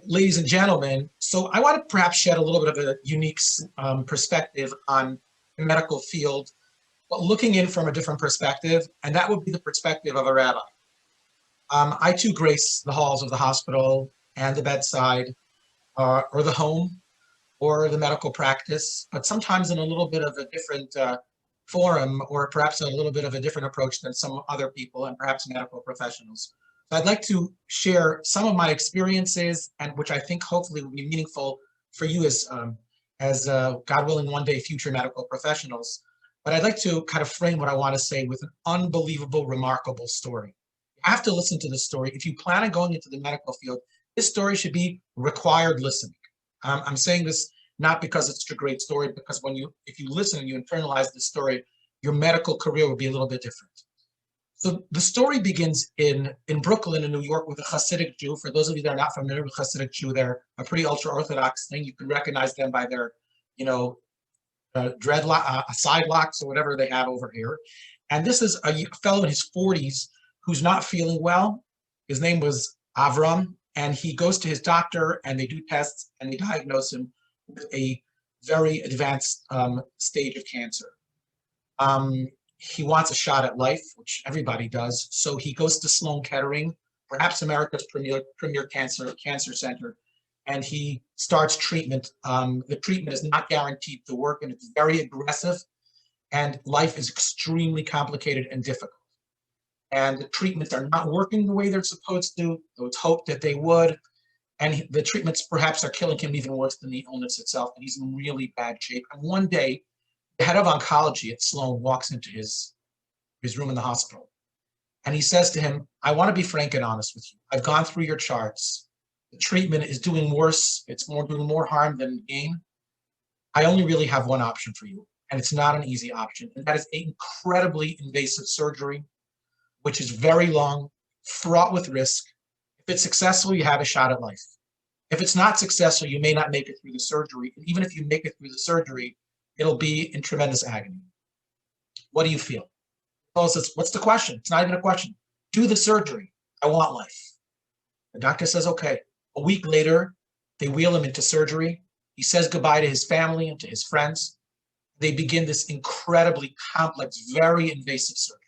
Ladies and gentlemen, so I want to perhaps shed a little bit of a unique perspective on the medical field, but looking in from a different perspective, and that would be the perspective of a rabbi. I too grace the halls of the hospital and the bedside, or the home, or the medical practice, but sometimes in a little bit of a different forum, or perhaps a little bit of a different approach than some other people and perhaps medical professionals. So I'd like to share some of my experiences, and which I think hopefully will be meaningful for you as God willing, one day future medical professionals. But I'd like to kind of frame what I want to say with an unbelievable, remarkable story. You have to listen to this story. If you plan on going into the medical field, this story should be required listening. I'm saying this not because it's a great story, because if you listen and you internalize the story, your medical career will be a little bit different. So the story begins in Brooklyn, in New York, with a Hasidic Jew. For those of you that are not familiar with Hasidic Jew, they're a pretty ultra-Orthodox thing. You can recognize them by their, dreadlock, side locks or whatever they have over here. And this is a fellow in his 40s who's not feeling well. His name was Avram, and he goes to his doctor, and they do tests, and they diagnose him with a very advanced stage of cancer. He wants a shot at life, which everybody does. So he goes to Sloan Kettering, perhaps America's premier cancer center, and he starts treatment. The treatment is not guaranteed to work, and it's very aggressive, and life is extremely complicated and difficult. And the treatments are not working the way they're supposed to, though it's hoped that they would. And the treatments perhaps are killing him even worse than the illness itself, and he's in really bad shape. And one day, the head of oncology at Sloan walks into his room in the hospital. And he says to him, I want to be frank and honest with you. I've gone through your charts. The treatment is doing worse. It's doing more harm than gain. I only really have one option for you, and it's not an easy option. And that is an incredibly invasive surgery, which is very long, fraught with risk. If it's successful, you have a shot at life. If it's not successful, you may not make it through the surgery. And even if you make it through the surgery, it'll be in tremendous agony. What do you feel? Paul says, what's the question? It's not even a question. Do the surgery. I want life. The doctor says, okay. A week later, they wheel him into surgery. He says goodbye to his family and to his friends. They begin this incredibly complex, very invasive surgery.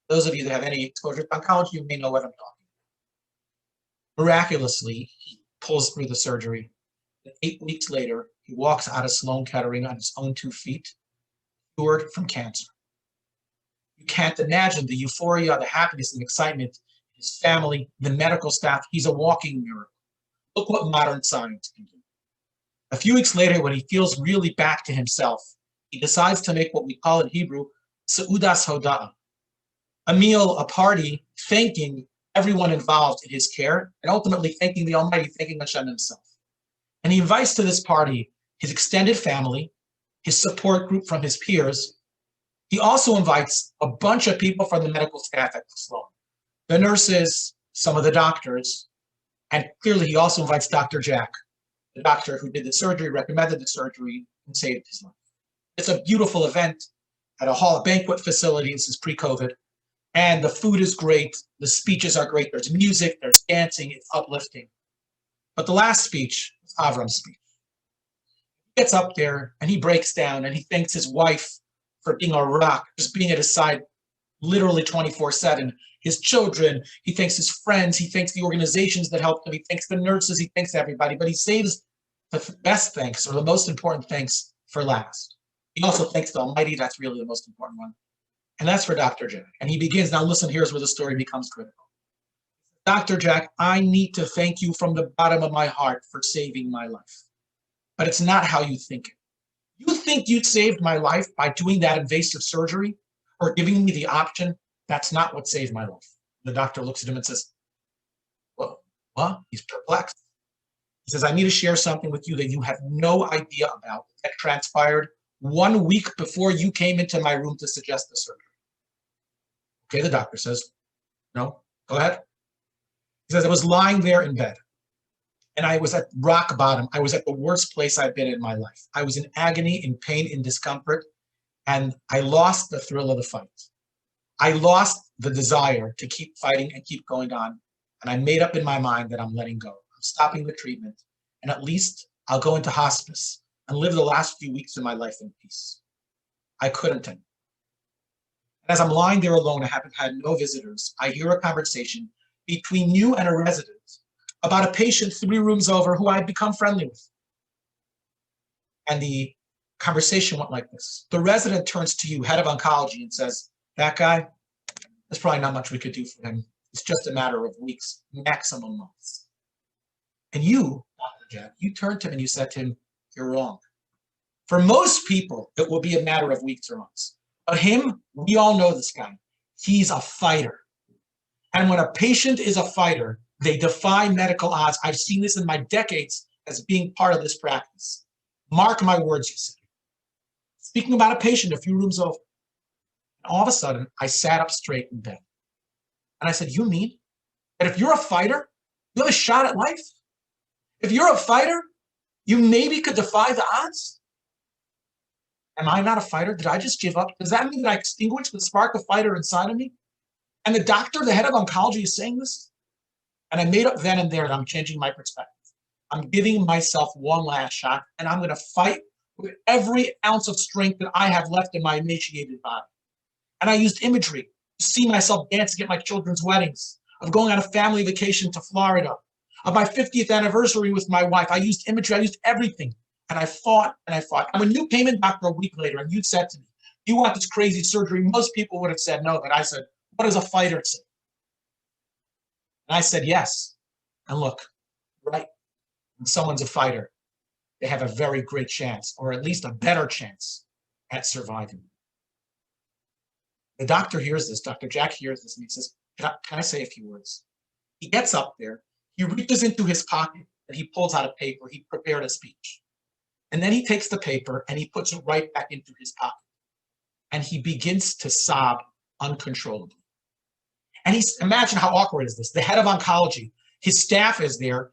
Those of you that have any exposure to oncology, you may know what I'm talking about. Miraculously, he pulls through the surgery. And 8 weeks later, he walks out of Sloan Kettering on his own 2 feet, cured from cancer. You can't imagine the euphoria, the happiness, and excitement, his family, the medical staff. He's a walking miracle. Look what modern science can do. A few weeks later, when he feels really back to himself, he decides to make what we call in Hebrew, Seudas Hoda'ah, a meal, a party, thanking everyone involved in his care, and ultimately thanking the Almighty, thanking Hashem himself. And he invites to this party his extended family, his support group from his peers. He also invites a bunch of people from the medical staff at Sloan, the nurses, some of the doctors, and clearly he also invites Dr. Jack, the doctor who did the surgery, recommended the surgery, and saved his life. It's a beautiful event at a banquet facility. This is pre-COVID. And the food is great. The speeches are great. There's music, there's dancing, it's uplifting. But the last speech was Avram's speech. He gets up there and he breaks down and he thanks his wife for being a rock, just being at his side literally 24/7. His children, he thanks his friends, he thanks the organizations that helped him, he thanks the nurses, he thanks everybody, but he saves the best thanks, or the most important thanks, for last. He also thanks the Almighty. That's really the most important one. And that's for Dr. Jack. And he begins, now listen, here's where the story becomes critical. Dr. Jack, I need to thank you from the bottom of my heart for saving my life. But it's not how you think it. You think you saved my life by doing that invasive surgery or giving me the option? That's not what saved my life. The doctor looks at him and says, well, what? He's perplexed. He says, I need to share something with you that you have no idea about that transpired 1 week before you came into my room to suggest the surgery. Okay, the doctor says, no, go ahead. He says, I was lying there in bed and I was at rock bottom. I was at the worst place I've been in my life. I was in agony, in pain, in discomfort, and I lost the thrill of the fight. I lost the desire to keep fighting and keep going on. And I made up in my mind that I'm letting go. I'm stopping the treatment, and at least I'll go into hospice and live the last few weeks of my life in peace. I couldn't. And as I'm lying there alone, I haven't had no visitors, I hear a conversation between you and a resident about a patient 3 rooms over who I had become friendly with. And the conversation went like this. The resident turns to you, head of oncology, and says, that guy, there's probably not much we could do for him. It's just a matter of weeks, maximum months. And you, Dr. Jack, you turned to him and you said to him, you're wrong. For most people, it will be a matter of weeks or months. But him, we all know this guy. He's a fighter. And when a patient is a fighter, they defy medical odds. I've seen this in my decades as being part of this practice. Mark my words, you said. Speaking about a patient a few rooms over. And all of a sudden, I sat up straight in bed. And I said, you mean that if you're a fighter, you have a shot at life? If you're a fighter, you maybe could defy the odds? Am I not a fighter? Did I just give up? Does that mean that I extinguished the spark of fighter inside of me? And the doctor, the head of oncology, is saying this? And I made up then and there that I'm changing my perspective. I'm giving myself one last shot, and I'm going to fight with every ounce of strength that I have left in my emaciated body. And I used imagery to see myself dancing at my children's weddings, of going on a family vacation to Florida, of my 50th anniversary with my wife. I used imagery, I used everything. And I fought and I fought. And when you came in, doctor, a week later, and you said to me, you want this crazy surgery, most people would have said no, but I said, what does a fighter say? And I said, yes. And look, right, when someone's a fighter, they have a very great chance, or at least a better chance at surviving. The doctor hears this, Dr. Jack hears this, and he says, can I say a few words? He gets up there, he reaches into his pocket, and he pulls out a paper. He prepared a speech. And then he takes the paper and he puts it right back into his pocket. And he begins to sob uncontrollably. And imagine how awkward is this? The head of oncology, his staff is there,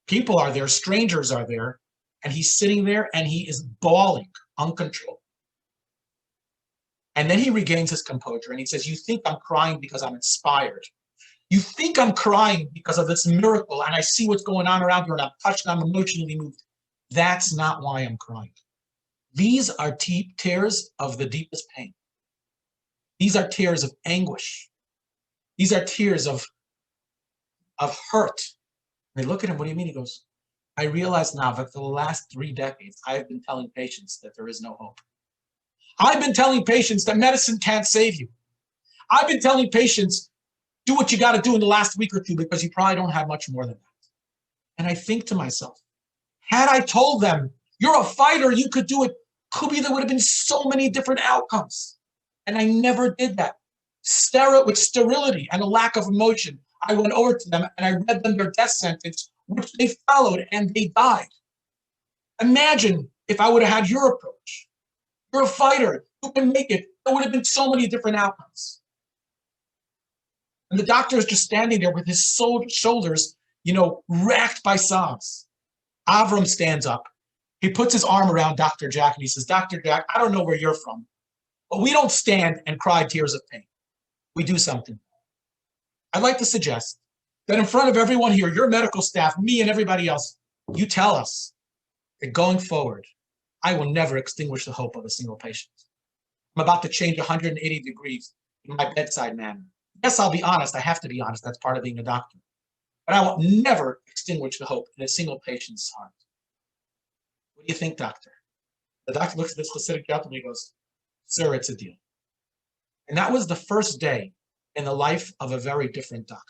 people are there, strangers are there, and he's sitting there and he is bawling uncontrollably. And then he regains his composure and he says, you think I'm crying because I'm inspired. You think I'm crying because of this miracle and I see what's going on around here and I'm touched and I'm emotionally moved. That's not why I'm crying. These are tears of the deepest pain. These are tears of anguish. These are tears of hurt. And they look at him, what do you mean? He goes, I realize now that for the last 3 decades, I have been telling patients that there is no hope. I've been telling patients that medicine can't save you. I've been telling patients, do what you got to do in the last week or two because you probably don't have much more than that. And I think to myself, had I told them, you're a fighter, you could do it, could be there would have been so many different outcomes. And I never did that. With sterility and a lack of emotion, I went over to them and I read them their death sentence, which they followed, and they died. Imagine if I would have had your approach. You're a fighter, you can make it. There would have been so many different outcomes. And the doctor is just standing there with his shoulders, racked by sobs. Avram stands up. He puts his arm around Dr. Jack and he says, Dr. Jack, I don't know where you're from, but we don't stand and cry tears of pain. We do something. I'd like to suggest that in front of everyone here, your medical staff, me and everybody else, you tell us that going forward, I will never extinguish the hope of a single patient. I'm about to change 180 degrees in my bedside manner. Yes, I'll be honest. I have to be honest. That's part of being a doctor. But I will never extinguish the hope in a single patient's heart. What do you think, doctor? The doctor looks at this Hasidic gentleman and he goes, sir, it's a deal. And that was the first day in the life of a very different doctor.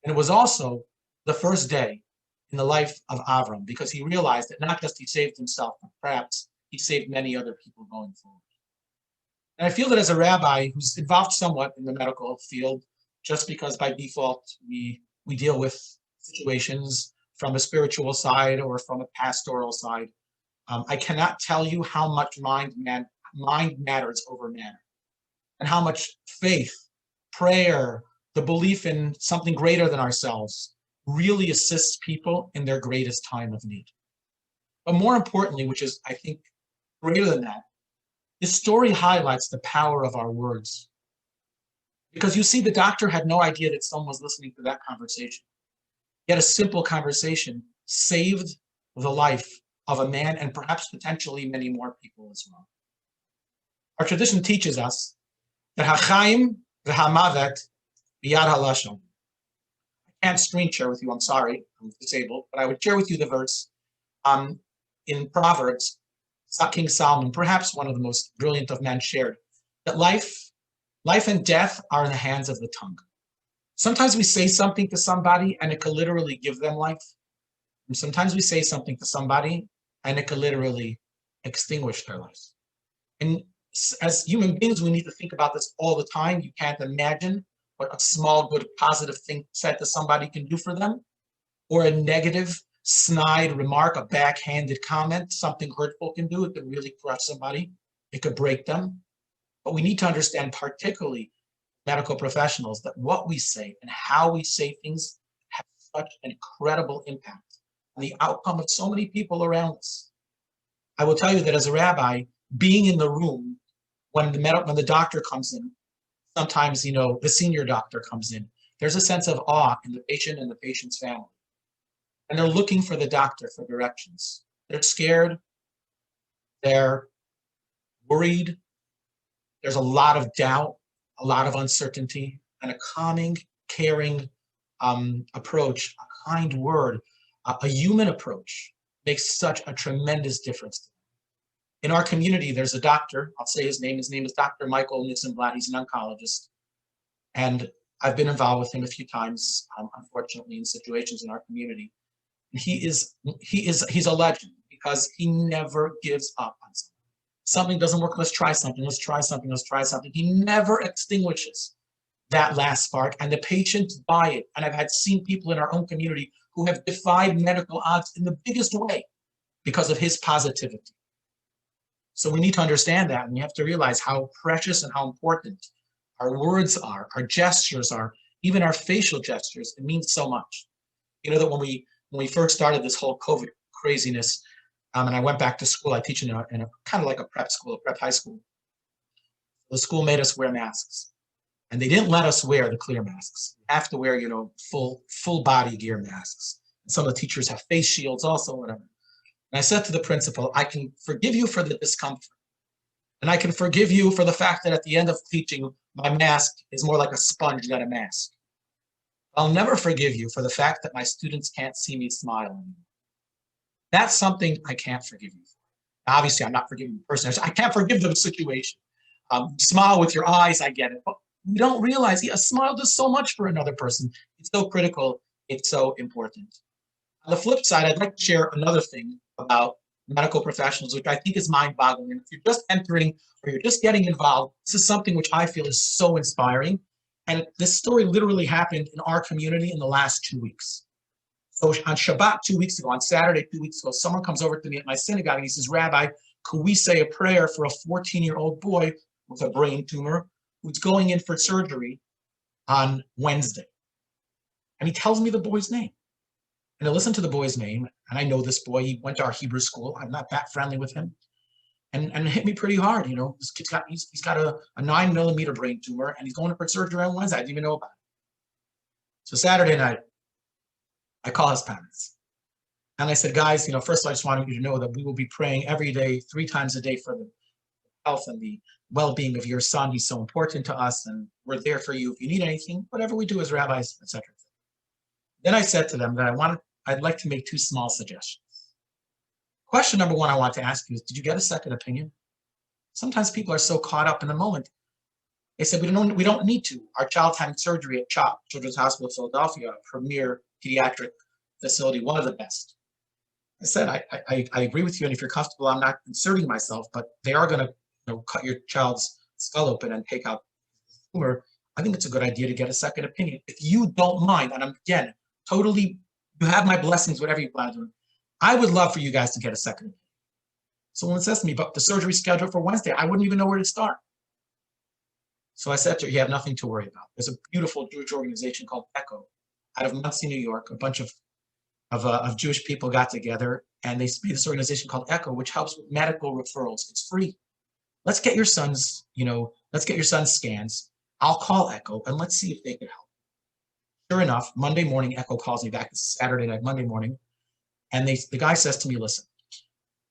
And it was also the first day in the life of Avram, because he realized that not just he saved himself, but perhaps he saved many other people going forward. And I feel that as a rabbi who's involved somewhat in the medical field, just because by default we deal with situations from a spiritual side or from a pastoral side, I cannot tell you how much mind matters over manner, and how much faith, prayer, the belief in something greater than ourselves really assists people in their greatest time of need. But more importantly, which is, I think, greater than that, this story highlights the power of our words. Because you see, the doctor had no idea that someone was listening to that conversation. Yet a simple conversation saved the life of a man and perhaps potentially many more people as well. Our tradition teaches us that hachaim v'hamavet biyad halashon. I can't screen share with you, I'm sorry, I'm disabled, but I would share with you the verse in Proverbs, King Solomon, perhaps one of the most brilliant of men, shared that life and death are in the hands of the tongue. Sometimes we say something to somebody and it could literally give them life. And sometimes we say something to somebody and it could literally extinguish their lives. And as human beings, we need to think about this all the time. You can't imagine what a small, good, positive thing said to somebody can do for them, or a negative, snide remark, a backhanded comment, something hurtful can do. It could really crush somebody. It could break them. But we need to understand, particularly medical professionals, that what we say and how we say things have such an incredible impact on the outcome of so many people around us. I will tell you that as a rabbi, being in the room when the doctor comes in, sometimes, the senior doctor comes in, there's a sense of awe in the patient and the patient's family. And they're looking for the doctor for directions. They're scared. They're worried. There's a lot of doubt, a lot of uncertainty, and a calming, caring approach, a kind word, a human approach makes such a tremendous difference. In our community, there's a doctor, I'll say his name is Dr. Michael Nissenblatt. He's an oncologist. And I've been involved with him a few times, unfortunately, in situations in our community. He's a legend because he never gives up on something. Something doesn't work, let's try something, let's try something, let's try something. He never extinguishes that last spark, and the patients buy it. And I've seen people in our own community who have defied medical odds in the biggest way because of his positivity. So we need to understand that, and we have to realize how precious and how important our words are, our gestures are, even our facial gestures. It means so much. You know that when we first started this whole COVID craziness, and I went back to school, I teach in a kind of like a prep school, a prep high school. The school made us wear masks, and they didn't let us wear the clear masks. You have to wear, full body gear masks. And some of the teachers have face shields also, whatever. And I said to the principal, I can forgive you for the discomfort. And I can forgive you for the fact that at the end of teaching, my mask is more like a sponge than a mask. I'll never forgive you for the fact that my students can't see me smile anymore. That's something I can't forgive you for. Obviously, I'm not forgiving the person. I can't forgive the situation. Smile with your eyes, I get it. But we don't realize a smile does so much for another person. It's so critical. It's so important. On the flip side, I'd like to share another thing about medical professionals, which I think is mind-boggling. And if you're just entering or you're just getting involved, this is something which I feel is so inspiring. And this story literally happened in our community in the last 2 weeks. So on Shabbat 2 weeks ago, on Saturday 2 weeks ago, someone comes over to me at my synagogue and he says, Rabbi, could we say a prayer for a 14-year-old boy with a brain tumor who's going in for surgery on Wednesday? And he tells me the boy's name. And I listen to the boy's name, and I know this boy. He went to our Hebrew school. I'm not that friendly with him. And it hit me pretty hard. This kid's he's got a 9mm brain tumor, and he's going in for surgery on Wednesday. I didn't even know about it. So Saturday night, I call his parents. And I said, guys, first I just wanted you to know that we will be praying every day, 3 times a day for the health and the well-being of your son. He's so important to us, and we're there for you if you need anything, whatever we do as rabbis, etc. Then I said to them that I'd like to make 2 small suggestions. Question number 1 I want to ask you is, did you get a second opinion? Sometimes people are so caught up in the moment. They said, we don't need to. Our child's having surgery at CHOP, Children's Hospital of Philadelphia, a premier pediatric facility, one of the best. I said, I agree with you, and if you're comfortable, I'm not inserting myself, but they are going to cut your child's skull open and take out the tumor. I think it's a good idea to get a second opinion. If you don't mind, and again, totally, you have my blessings, whatever you plan to do, I would love for you guys to get a second opinion. Someone says to me, but the surgery scheduled for Wednesday, I wouldn't even know where to start. So I said to her, you have nothing to worry about. There's a beautiful Jewish organization called ECHO out of Muncie, New York. A bunch of Jewish people got together, and they made this organization called ECHO, which helps with medical referrals. It's free. Let's get your son's scans. I'll call ECHO, and let's see if they can help. Sure enough, Monday morning, Echo calls me back. It's Saturday night, Monday morning. And the guy says to me, listen,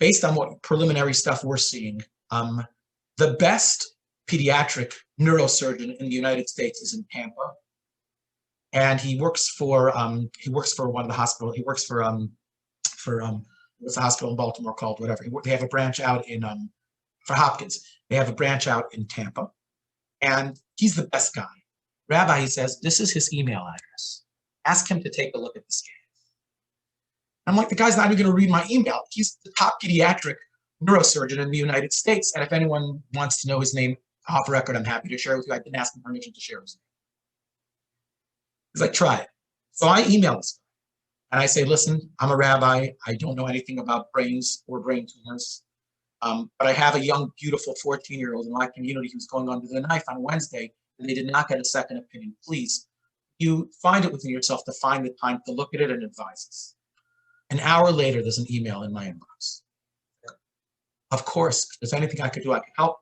based on what preliminary stuff we're seeing, the best pediatric neurosurgeon in the United States is in Tampa. And he works for one of the hospital. He works for what's the hospital in Baltimore called, whatever. They have a branch out in for Hopkins. They have a branch out in Tampa. And he's the best guy. Rabbi, he says, this is his email address. Ask him to take a look at the scans. I'm like, the guy's not even going to read my email. He's the top pediatric neurosurgeon in the United States. And if anyone wants to know his name off record, I'm happy to share with you. I didn't ask him permission to share his name. He's like, try it. So I email this guy and I say, listen, I'm a rabbi. I don't know anything about brains or brain tumors. But I have a young, beautiful 14-year-old in my community who's going under the knife on Wednesday, and they did not get a second opinion. Please, you find it within yourself to find the time to look at it and advise us. An hour later, there's an email in my inbox. Of course, if there's anything I could do, I can help.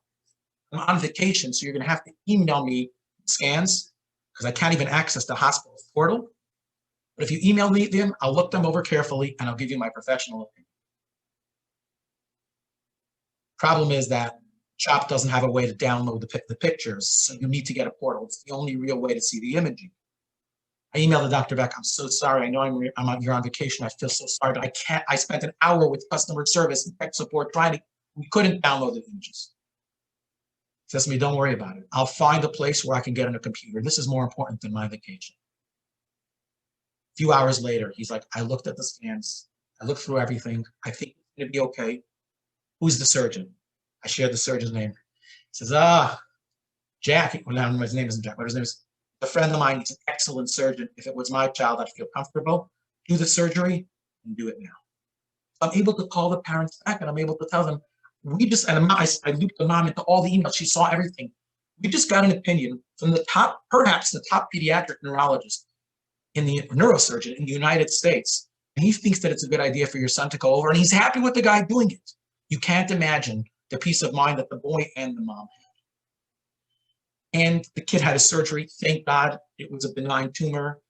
I'm on vacation, so you're going to have to email me scans because I can't even access the hospital's portal. But if you email me them, I'll look them over carefully, and I'll give you my professional opinion. Problem is that CHOP doesn't have a way to download the pictures, so you need to get a portal. It's the only real way to see the imaging. I emailed the doctor back, I'm so sorry, I know you're on vacation, I feel so sorry, but I can't, I spent an hour with customer service and tech support we couldn't download the images. He says to me, don't worry about it. I'll find a place where I can get on a computer. This is more important than my vacation. A few hours later, he's like, I looked at the scans, I looked through everything, I think it's gonna be okay. Who's the surgeon? I shared the surgeon's name. He says, Jack, well, now his name isn't Jack, but his name is a friend of mine. He's an excellent surgeon. If it was my child, I'd feel comfortable. Do the surgery and do it now. So I'm able to call the parents back and I'm able to tell them, I looped the mom into all the emails. She saw everything. We just got an opinion from perhaps the top pediatric neurologist neurosurgeon in the United States. And he thinks that it's a good idea for your son to go over, and he's happy with the guy doing it. You can't imagine the peace of mind that the boy and the mom had. And the kid had a surgery. Thank God it was a benign tumor.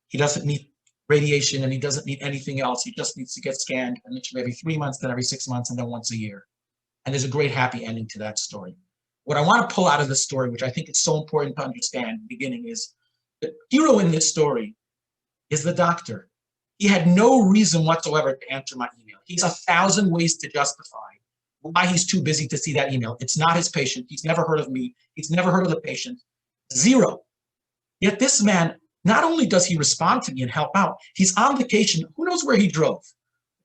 He doesn't need radiation and he doesn't need anything else. He just needs to get scanned initially every 3 months, then every 6 months, and then once a year. And there's a great happy ending to that story. What I want to pull out of this story, which I think is so important to understand in the beginning, is the hero in this story is the doctor. He had no reason whatsoever to answer my email. He's 1,000 ways to justify why he's too busy to see that email. It's not his patient. He's never heard of me. He's never heard of the patient. Zero. Yet this man, not only does he respond to me and help out, he's on vacation. Who knows where he drove?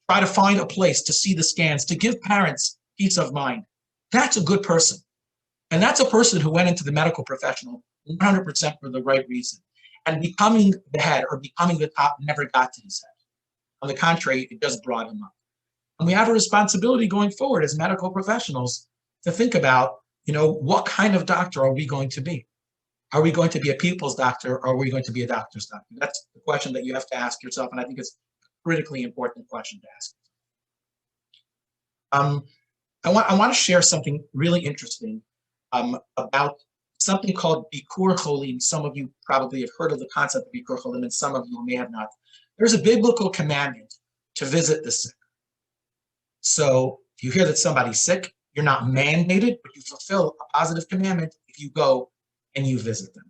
Try to find a place to see the scans, to give parents peace of mind. That's a good person. And that's a person who went into the medical professional 100% for the right reason. And becoming the head or becoming the top never got to his head. On the contrary, it just brought him up. And we have a responsibility going forward as medical professionals to think about, what kind of doctor are we going to be? Are we going to be a people's doctor or are we going to be a doctor's doctor? That's the question that you have to ask yourself. And I think it's a critically important question to ask. I want to share something really interesting about something called Bikur Cholim. Some of you probably have heard of the concept of Bikur Cholim, and some of you may have not. There's a biblical commandment to visit the sick. So if you hear that somebody's sick, you're not mandated, but you fulfill a positive commandment if you go and you visit them.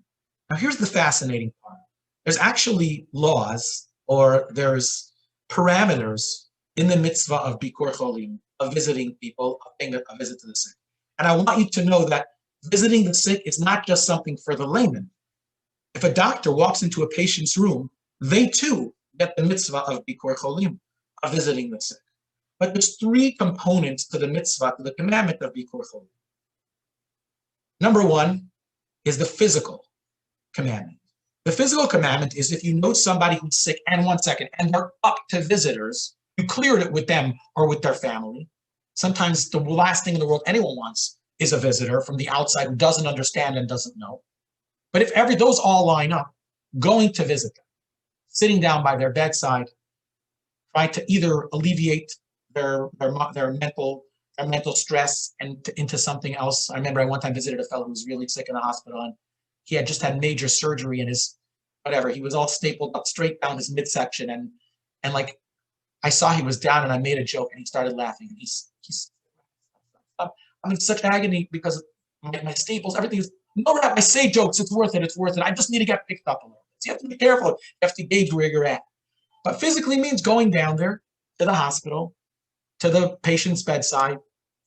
Now, here's the fascinating part. There's actually laws or there's parameters in the mitzvah of Bikur Cholim, of visiting people, of paying a visit to the sick. And I want you to know that visiting the sick is not just something for the layman. If a doctor walks into a patient's room, they too get the mitzvah of Bikur Cholim, of visiting the sick. But there's 3 components to the mitzvah, to the commandment of Bikur Cholim. Number 1 is the physical commandment. The physical commandment is if you know somebody who's sick, and 1 second, and they're up to visitors, you cleared it with them or with their family. Sometimes the last thing in the world anyone wants is a visitor from the outside who doesn't understand and doesn't know. But if those all line up, going to visit them, sitting down by their bedside, trying to either alleviate their mental stress and into something else. I remember I one time visited a fellow who was really sick in the hospital, and he had just had major surgery, and his whatever. He was all stapled up straight down his midsection, and like I saw he was down, and I made a joke, and he started laughing. And he's I'm in such agony because my staples, everything is. No, Rabbi, I say jokes. It's worth it. It's worth it. I just need to get picked up a little bit. So you have to be careful. You have to gauge where you're at. But physically means going down there to the hospital, to the patient's bedside,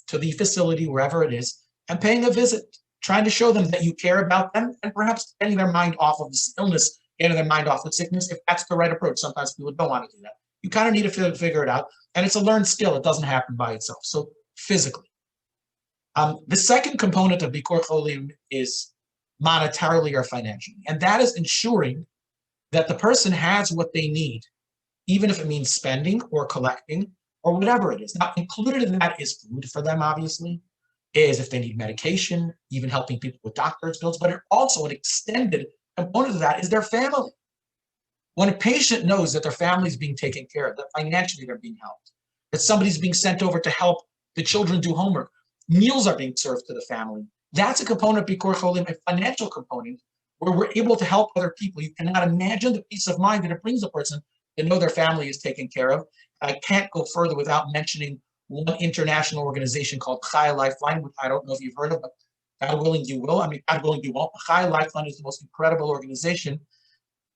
to the facility, wherever it is, and paying a visit, trying to show them that you care about them, and perhaps getting their mind off of this illness, getting their mind off of sickness, if that's the right approach. Sometimes people don't want to do that. You kind of need to figure it out. And it's a learned skill. It doesn't happen by itself. So physically. The second component of Bikur Cholim is monetarily or financially, and that is ensuring that the person has what they need, even if it means spending or collecting or whatever it is. Now, included in that is food for them, obviously, is if they need medication, even helping people with doctor's bills, but also an extended component of that is their family. When a patient knows that their family is being taken care of, that financially they're being helped, that somebody's being sent over to help the children do homework, meals are being served to the family. That's a component of Bikur Cholim, a financial component, where we're able to help other people. You cannot imagine the peace of mind that it brings a person to know their family is taken care of. I can't go further without mentioning one international organization called Chai Lifeline, which I don't know if you've heard of, but God willing you will. I mean, God willing you won't. Chai Lifeline is the most incredible organization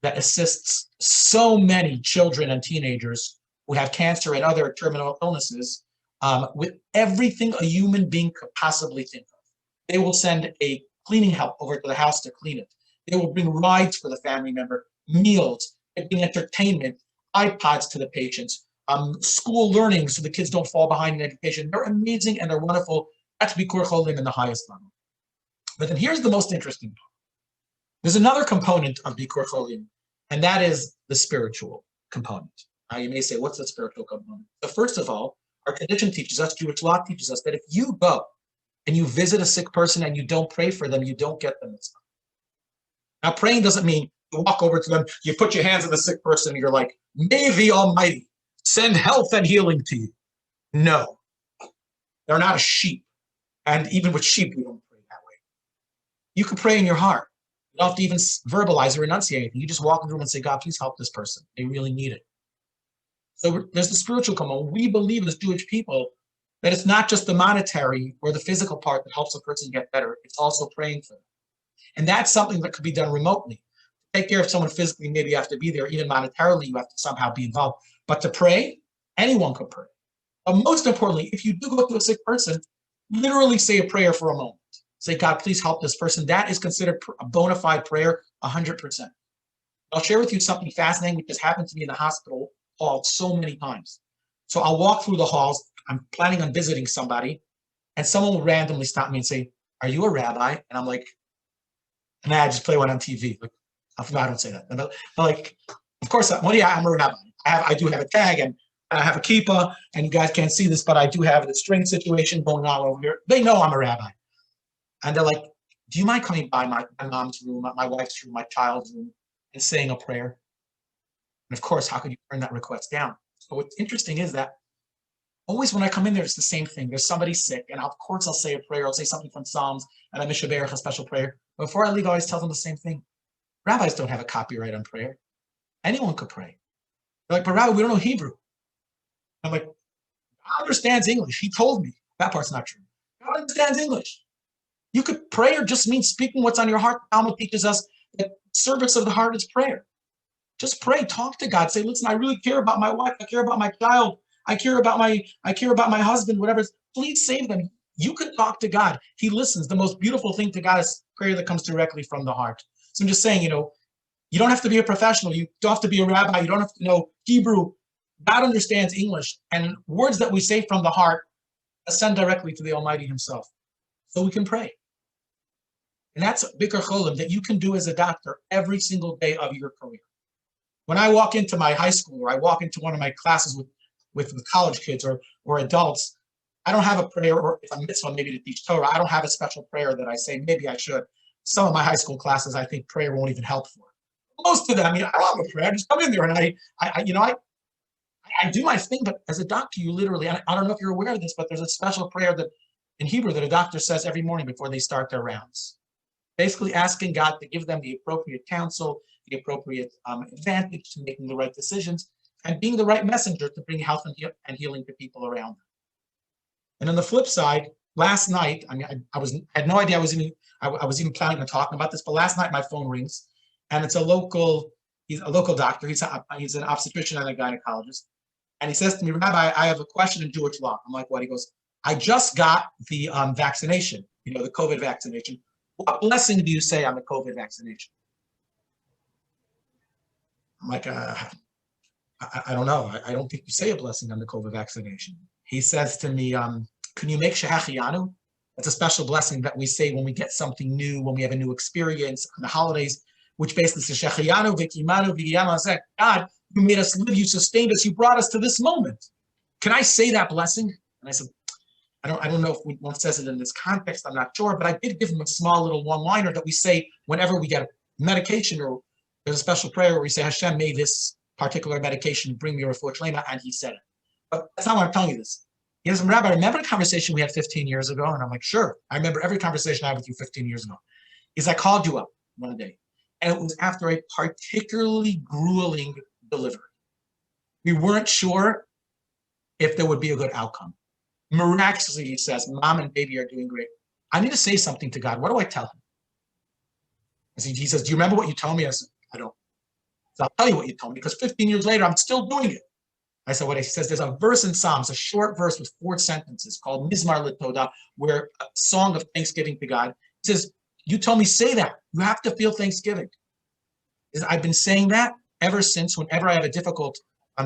that assists so many children and teenagers who have cancer and other terminal illnesses with everything a human being could possibly think of. They will send a cleaning help over to the house to clean it. They will bring rides for the family member, meals, they bring entertainment, iPods to the patients, school learning so the kids don't fall behind in education. They're amazing and they're wonderful. That's Bikur Cholim in the highest level. But then here's the most interesting part. There's another component of Bikur Cholim, and that is the spiritual component. Now you may say, what's the spiritual component? So first of all, our tradition teaches us, Jewish law teaches us, that if you go and you visit a sick person and you don't pray for them, you don't get the mitzvah. Now, praying doesn't mean you walk over to them, you put your hands on the sick person, and you're like, may the Almighty send health and healing to you. No, they're not a sheep. And even with sheep, we don't pray that way. You can pray in your heart. You don't have to even verbalize or enunciate anything. You just walk in the room and say, God, please help this person. They really need it. So there's the spiritual component. We believe as Jewish people that it's not just the monetary or the physical part that helps a person get better. It's also praying for them. And that's something that could be done remotely. To take care of someone physically, maybe you have to be there. Even monetarily, you have to somehow be involved. But to pray, anyone could pray. But most importantly, if you do go to a sick person, literally say a prayer for a moment. Say, God, please help this person. That is considered a bona fide prayer, 100%. I'll share with you something fascinating which has happened to me in the hospital hall so many times. So I'll walk through the halls. I'm planning on visiting somebody, and someone will randomly stop me and say, are you a rabbi? And I'm like, and I just play one on TV. Like, I don't say that. But like, of course, well, yeah, I'm a rabbi. I do have a tag, and I have a kippah, and you guys can't see this, but I do have the string situation going on over here. They know I'm a rabbi. And they're like, do you mind coming by my mom's room, my wife's room, my child's room, and saying a prayer? And of course, how could you turn that request down? So what's interesting is that always when I come in there, it's the same thing. There's somebody sick, and of course I'll say a prayer. I'll say something from Psalms, and I mishaberach, a special prayer. But before I leave, I always tell them the same thing. Rabbis don't have a copyright on prayer. Anyone could pray. They're like, but Rabbi, we don't know Hebrew. I'm like, God understands English. He told me. That part's not true. God understands English. You could pray or just mean speaking what's on your heart. Talmud teaches us that service of the heart is prayer. Just pray, talk to God. Say, listen, I really care about my wife. I care about my child. I care about my husband, whatever. Please save them. You can talk to God. He listens. The most beautiful thing to God is prayer that comes directly from the heart. So I'm just saying, you don't have to be a professional. You don't have to be a rabbi. You don't have to know Hebrew. God understands English, and words that we say from the heart ascend directly to the Almighty himself. So we can pray. And that's Bikur Cholim that you can do as a doctor every single day of your career. When I walk into my high school, or I walk into one of my classes with college kids or adults, I don't have a prayer, or if I'm mitzvah maybe to teach Torah, I don't have a special prayer that I say. Maybe I should. Some of my high school classes, I think prayer won't even help for. Most of them, I don't have a prayer. I just come in there and I do my thing. But as a doctor, you literally, I don't know if you're aware of this, but there's a special prayer that in Hebrew that a doctor says every morning before they start their rounds. basically asking God to give them the appropriate counsel, the appropriate advantage to making the right decisions, and being the right messenger to bring health and healing to people around them. And on the flip side, last night, I mean, I had no idea I was even planning on talking about this, but last night my phone rings, and it's he's a local doctor. He's an obstetrician and a gynecologist, and he says to me, Rabbi, I have a question in Jewish law. I'm like, what? He goes, I just got the vaccination, the COVID vaccination. What blessing do you say on the COVID vaccination? I'm like, I don't know. I don't think you say a blessing on the COVID vaccination. He says to me, can you make Shehecheyanu? That's a special blessing that we say when we get something new, when we have a new experience on the holidays, which basically says Shehecheyanu v'kimanu v'yamazek. God, you made us live, you sustained us, you brought us to this moment. Can I say that blessing? And I said, I don't know if one says it in this context, I'm not sure, but I did give him a small little one-liner that we say whenever we get medication, or there's a special prayer where we say, Hashem, may this particular medication bring me a refuah shlema, and he said it. But that's not why I'm telling you this. He says, Rabbi, remember the conversation we had 15 years ago? And I'm like, sure. I remember every conversation I had with you 15 years ago. I called you up one day, and it was after a particularly grueling delivery. We weren't sure if there would be a good outcome. Miraculously, he says, Mom and baby are doing great. I need to say something to God. What do I tell him? He says, do you remember what you told me? I said, I don't. So I'll tell you what you told me, because 15 years later, I'm still doing it. I said, what he says, there's a verse in Psalms, a short verse with 4 sentences called Mizmar L'Todah, where a song of thanksgiving to God. He says, you told me say that. You have to feel thanksgiving. I've been saying that ever since, whenever I have a difficult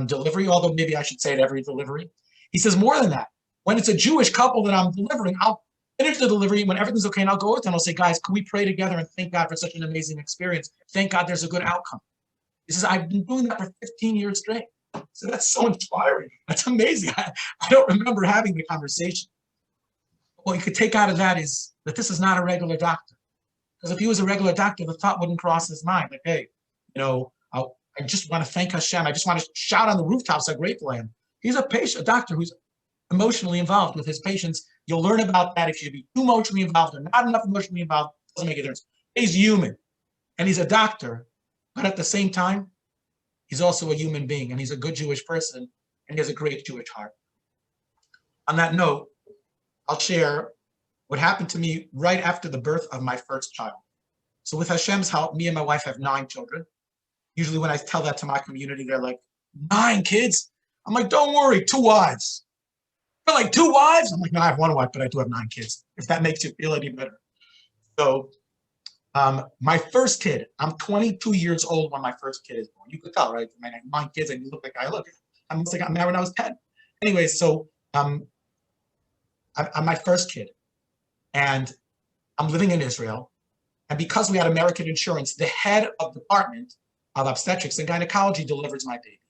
delivery, although maybe I should say it every delivery. He says more than that. When it's a Jewish couple that I'm delivering, I'll finish the delivery. When everything's okay, and I'll go with them. I'll say, guys, can we pray together and thank God for such an amazing experience? Thank God there's a good outcome. He says, I've been doing that for 15 years straight. So that's so inspiring. That's amazing. I don't remember having the conversation. What you could take out of that is that this is not a regular doctor. Because if he was a regular doctor, the thought wouldn't cross his mind. Like, hey, I just want to thank Hashem. I just want to shout on the rooftops how grateful I am. He's a doctor who's emotionally involved with his patients. You'll learn about that if you be too emotionally involved or not enough emotionally involved. It doesn't make a difference. He's human, and he's a doctor, but at the same time, he's also a human being, and he's a good Jewish person, and he has a great Jewish heart. On that note, I'll share what happened to me right after the birth of my first child. So with Hashem's help, me and my wife have 9 children. Usually when I tell that to my community, they're like, 9 kids? I'm like, don't worry, 2 wives. They're like, 2 wives? I'm like, no, I have 1 wife, but I do have 9 kids, if that makes you feel any better. So my first kid, I'm 22 years old when my first kid is born. You could tell, right? I have 9 kids and you look like I look. I must have got married when I was 10. Anyway, so I'm my first kid, and I'm living in Israel. And because we had American insurance, the head of the department of obstetrics and gynecology delivers my baby.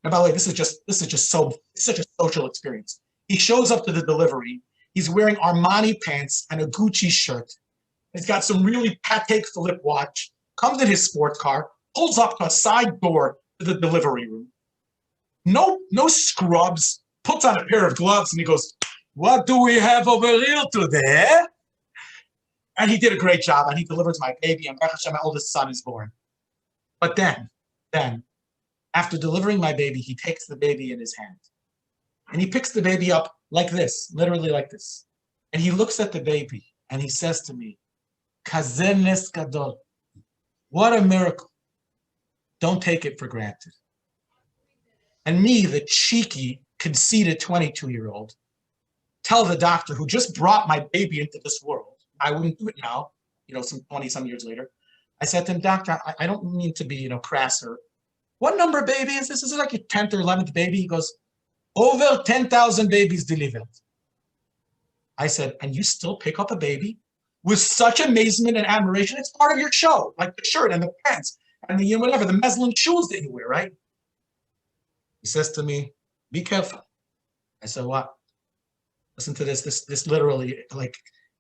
And by the way, this is just such a social experience. He shows up to the delivery. He's wearing Armani pants and a Gucci shirt. He's got some really Patek Philippe watch, comes in his sports car, pulls up to a side door to the delivery room. No scrubs, puts on a pair of gloves, and he goes, what do we have over here today? And he did a great job, and he delivers my baby, and Baruch Hashem, my oldest son is born. But then, after delivering my baby, he takes the baby in his hand. And he picks the baby up like this, literally like this. And he looks at the baby, and he says to me, Kazeh nes gadol. What a miracle. Don't take it for granted. And me, the cheeky, conceited 22-year-old, tell the doctor who just brought my baby into this world, I wouldn't do it now, some 20-some years later. I said to him, doctor, I don't mean to be, crass, or what number baby is this? Is it like your 10th or 11th baby? He goes, over 10,000 babies delivered. I said, and you still pick up a baby with such amazement and admiration? It's part of your show, like the shirt and the pants and the whatever, the muslin shoes that you wear, right? He says to me, be careful. I said, what? Listen to this. This literally,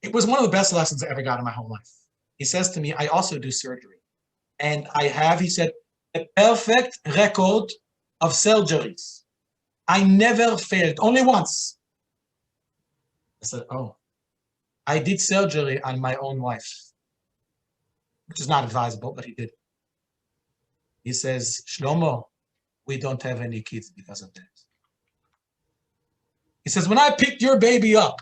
it was one of the best lessons I ever got in my whole life. He says to me, I also do surgery. And I have, he said, a perfect record of surgeries. I never failed, only once. I said, oh, I did surgery on my own wife. which is not advisable, but he did. He says, Shlomo, we don't have any kids because of that. He says, when I picked your baby up,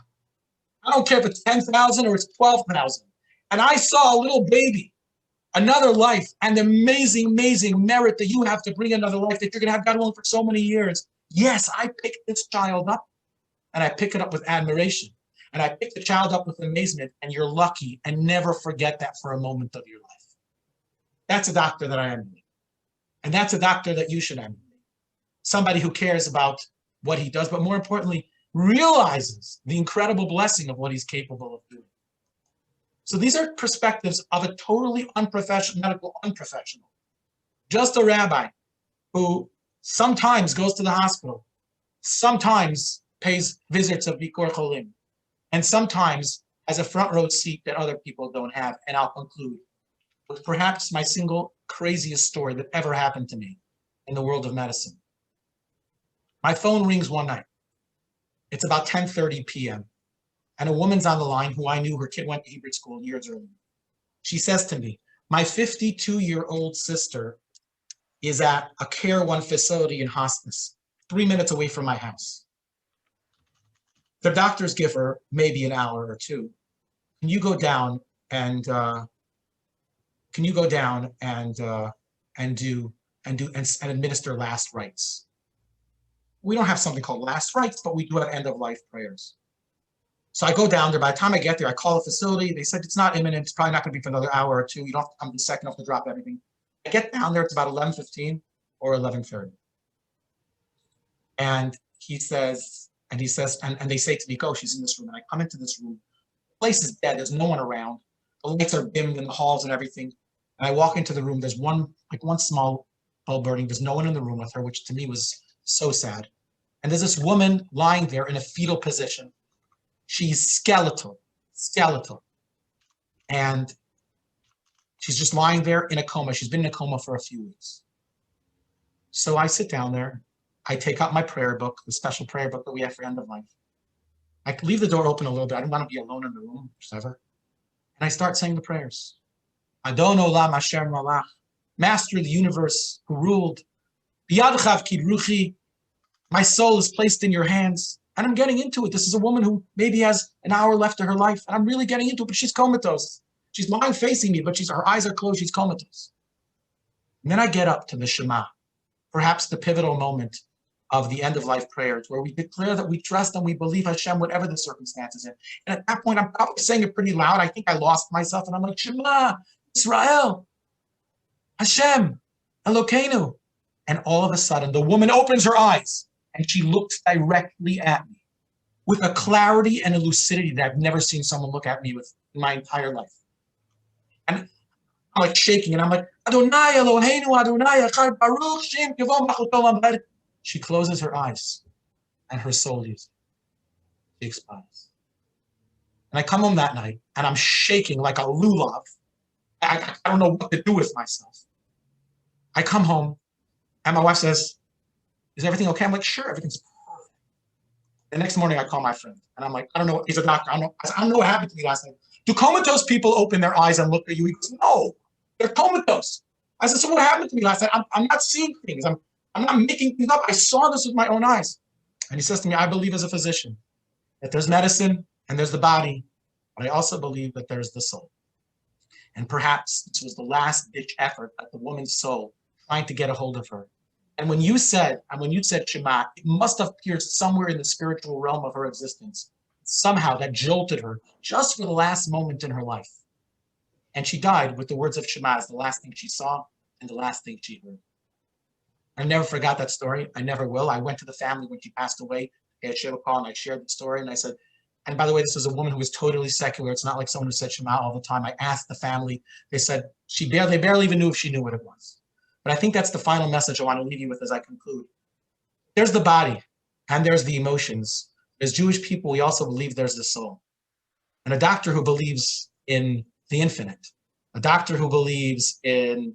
I don't care if it's 10,000 or it's 12,000, and I saw a little baby, another life, and the amazing, amazing merit that you have to bring another life that you're going to have God willing for so many years. Yes, I picked this child up, and I pick it up with admiration, and I pick the child up with amazement, and you're lucky, and never forget that for a moment of your life. That's a doctor that I emulate. And that's a doctor that you should emulate. Somebody who cares about what he does, but more importantly, realizes the incredible blessing of what he's capable of doing. So these are perspectives of a totally unprofessional, medical unprofessional. Just a rabbi who sometimes goes to the hospital, sometimes pays visits of Bikur Cholim, and sometimes has a front row seat that other people don't have. And I'll conclude with perhaps my single craziest story that ever happened to me in the world of medicine. My phone rings one night. It's about 10:30 p.m. and a woman's on the line who I knew, her kid went to Hebrew school years earlier. She says to me, my 52-year-old sister is at a Care One facility in hospice, 3 minutes away from my house. The doctors give her maybe an hour or two. Can you go down and administer last rites? We don't have something called last rites, but we do have end of life prayers. So I go down there. By the time I get there, I call the facility. They said it's not imminent. It's probably not going to be for another hour or two. You don't have to come the second off to drop everything. I get down there. It's about 11:15 or 11:30. And they say to me, go, she's in this room. And I come into this room. The place is dead. There's no one around. The lights are dimmed in the halls and everything. And I walk into the room. There's one small bulb burning. There's no one in the room with her, which to me was so sad. And there's this woman lying there in a fetal position. She's skeletal. And she's just lying there in a coma. She's been in a coma for a few weeks. So I sit down there. I take out my prayer book, the special prayer book that we have for end of life. I leave the door open a little bit. I don't want to be alone in the room, ever. And I start saying the prayers. Adon Olam Asher Malach, Master of the universe who ruled. Biyadchav Kid Ruchi, my soul is placed in your hands. And I'm getting into it. This is a woman who maybe has an hour left of her life. And I'm really getting into it, but she's comatose. She's lying facing me, but her eyes are closed. She's comatose. And then I get up to the Shema, perhaps the pivotal moment of the end of life prayers, where we declare that we trust and we believe Hashem, whatever the circumstances are. And at that point, I'm probably saying it pretty loud. I think I lost myself. And I'm like, Shema, Israel, Hashem, Elokeinu. And all of a sudden, the woman opens her eyes and she looks directly at me with a clarity and a lucidity that I've never seen someone look at me with in my entire life. And I'm like shaking and I'm like, Adonai Eloheinu, Adonai Echad Baruch Shem Kivon Malchuto Lamed. She closes her eyes and her soul leaves. She expires. And I come home that night and I'm shaking like a lulav. I don't know what to do with myself. I come home and my wife says, is everything okay? I'm like, sure, everything's perfect. The next morning I call my friend and I'm like, I don't know, he's a doctor. I don't know what happened to me last night. Do comatose people open their eyes and look at you? He goes, no, they're comatose. I said, so what happened to me last night? I'm not seeing things. I'm not making things up. I saw this with my own eyes. And he says to me, I believe as a physician that there's medicine and there's the body, but I also believe that there's the soul. And perhaps this was the last ditch effort of the woman's soul trying to get a hold of her. And when you said Shema, it must have pierced somewhere in the spiritual realm of her existence. Somehow that jolted her just for the last moment in her life. And she died with the words of Shema as the last thing she saw and the last thing she heard. I never forgot that story. I never will. I went to the family when she passed away. I had a call and I shared the story. And I said, and by the way, this was a woman who was totally secular. It's not like someone who said Shema all the time. I asked the family. They said they barely even knew if she knew what it was. But I think that's the final message I want to leave you with as I conclude. There's the body and there's the emotions. As Jewish people, we also believe there's the soul. And a doctor who believes in the infinite, a doctor who believes in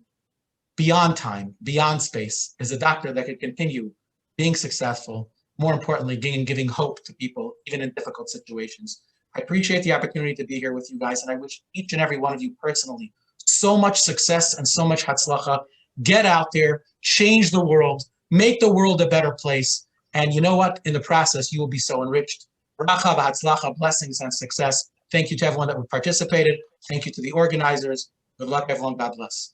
beyond time, beyond space, is a doctor that can continue being successful, more importantly, giving hope to people, even in difficult situations. I appreciate the opportunity to be here with you guys, and I wish each and every one of you personally so much success and so much hatzlacha. Get out there, change the world, make the world a better place. And you know what? In the process, you will be so enriched. Bracha v'hatzlacha, blessings and success. Thank you to everyone that participated. Thank you to the organizers. Good luck, everyone. God bless.